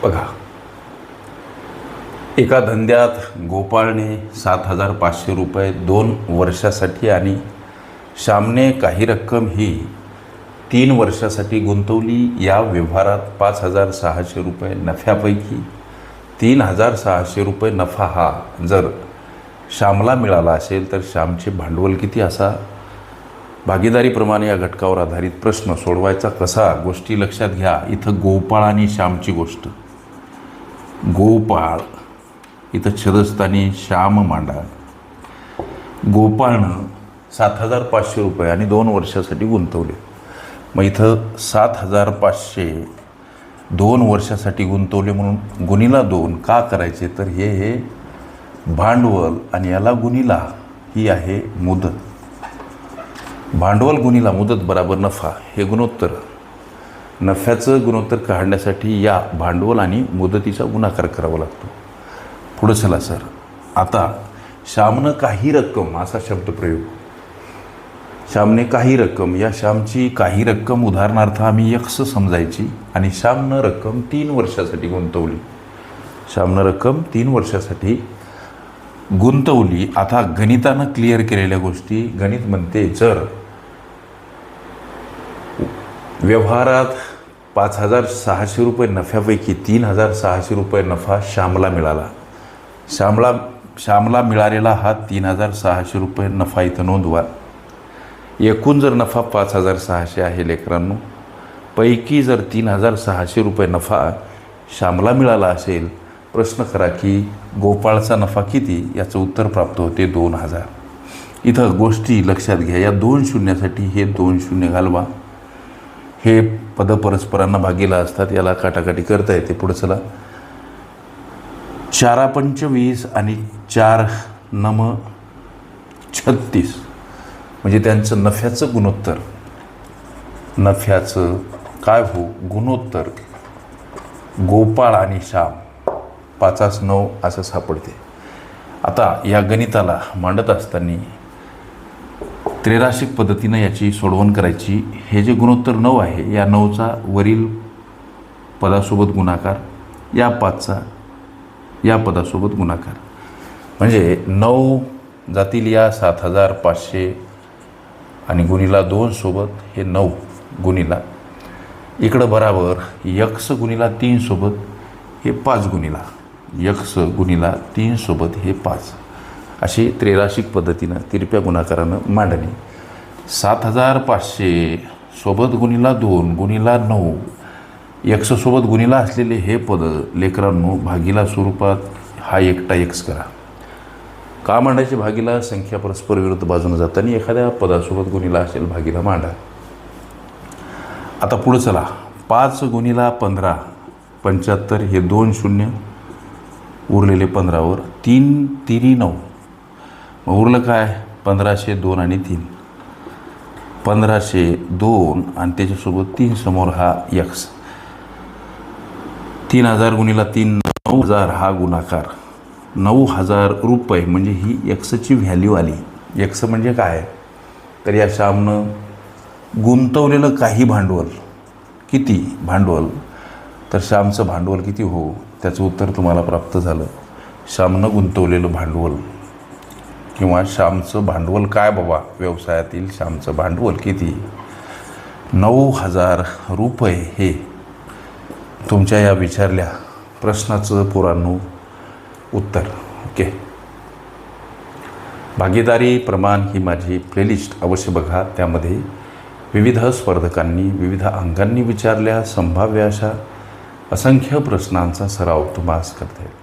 बघा, एका धंद्यात गोपाळने 7,500 रुपये 2 वर्षासाठी आणि श्यामने काही रक्कम ही 3 वर्षासाठी गुंतवली. या व्यवहारात 5,600 रुपये नफ्यापैकी 3,600 रुपये नफा हा जर श्यामला मिळाला असेल तर श्यामचे भांडवल किती असा? भागीदारीप्रमाणे या घटकावर आधारित प्रश्न सोडवायचा कसा? गोष्टी लक्षात घ्या. इथं गोपाळ आणि श्यामची गोष्ट. गोपाळ इथं छदस्थानी श्याम मांडा. गोपाळनं 7,500 रुपये आणि 2 वर्षासाठी गुंतवले. मग इथं 7,500 2 वर्षासाठी गुंतवले म्हणून गुणिला 2 का करायचे? तर हे भांडवल आणि याला गुणिला ही आहे मुदत. भांडवल गुणिला मुदत बराबर नफा, हे गुणोत्तर. नफ्याचं गुणोत्तर काढण्यासाठी या भांडवल आणि मुदतीचा गुणाकार करावा लागतो. पुढं चला सर. आता श्यामनं काही रक्कम असा शब्दप्रयोग. श्यामने काही रक्कम, या श्यामची काही रक्कम उदाहरणार्थ आम्ही एक्स समजायची आणि श्यामनं रक्कम 3 वर्षासाठी गुंतवली. श्यामनं रक्कम 3 वर्षासाठी गुंतवली. आता गणितानं क्लिअर केलेल्या गोष्टी. गणित म्हणते जर व्यवहारात 5,600 रुपये नफ्यापैकी 3,600 रुपये नफा श्यामला मिळाला. श्यामला मिळालेला हा 3,600 रुपये नफा इथं नोंदवा. एकूण जर नफा 5,600 आहे लेकरांनो, पैकी जर 3,600 रुपये नफा श्यामला मिळाला असेल, प्रश्न करा की गोपाळचा नफा किती? याचं उत्तर प्राप्त होते 2,000. इथं गोष्टी लक्षात घ्या. या 2 शून्यासाठी हे 2 शून्य घालवा. हे पद परस्परांना भागीला असतात, याला काटाकाटी करता येते. पुढे चला. 4×5 20 आणि 4×9 36 म्हणजे त्यांचं नफ्याचं गुणोत्तर. नफ्याचं काय हो? गुणोत्तर गोपाळ आणि श्याम 5×9 असं सापडते. आता या गणिताला मांडत असताना त्रैराशिक पद्धतीनं याची सोडवण करायची. हे जे गुणोत्तर 9 आहे, या 9चा वरील पदासोबत गुणाकार, या 5चा या पदासोबत गुणाकार, म्हणजे 9 जातील या 7,500 आणि गुणिला 2 सोबत हे 9 गुणिला इकडं बराबर x गुणिला 3 सोबत हे 5 गुणिला x गुणिला 3 सोबत हे 5. अशी त्रैराशिक पद्धतीनं तिरप्या गुणाकारानं मांडणी. 7,500 सोबत गुणिला 2 गुणिला 9 x सोबत गुणिला असलेले हे पद लेकरांनो भागीला स्वरूपात हा एकटा x करा. का मांडायचे भागीला? संख्या परस्पर विरुद्ध बाजूने जाताना एखाद्या पदासोबत गुणिला असेल भागीला मांडा. आता पुढं चला. 5 गुणिला 15 75 हे 2 शून्य उरलेले 15वर 3 3 9. मग उरलं काय? 1,502 आणि 3. 1,502 आणि त्याच्यासोबत 3 समोर हा x. 3,000 गुणिला 3 9,000 हा गुणाकार. 9,000 रुपये म्हणजे ही एक्सची व्हॅल्यू आली. एक्स म्हणजे काय? तर या श्यामनं गुंतवलेलं काही भांडवल. किती भांडवल? तर श्यामचं भांडवल किती हो? त्याचं उत्तर तुम्हाला प्राप्त झालं. श्यामनं गुंतवलेलं भांडवल किंवा श्यामचं भांडवल काय बाबा? व्यवसायातील श्यामचं भांडवल किती? 9,000 रुपये हे तुमच्या या विचारल्या प्रश्नाचं पुराणू उत्तर. ओके. भागीदारी प्रमाण ही माझी प्लेलिस्ट अवश्य बघा. त्यामध्ये विविध स्पर्धकांनी विविध अंगांनी विचारल्या संभाव्य अशा असंख्य प्रश्नांचा सराव तुम्हास करता येईल.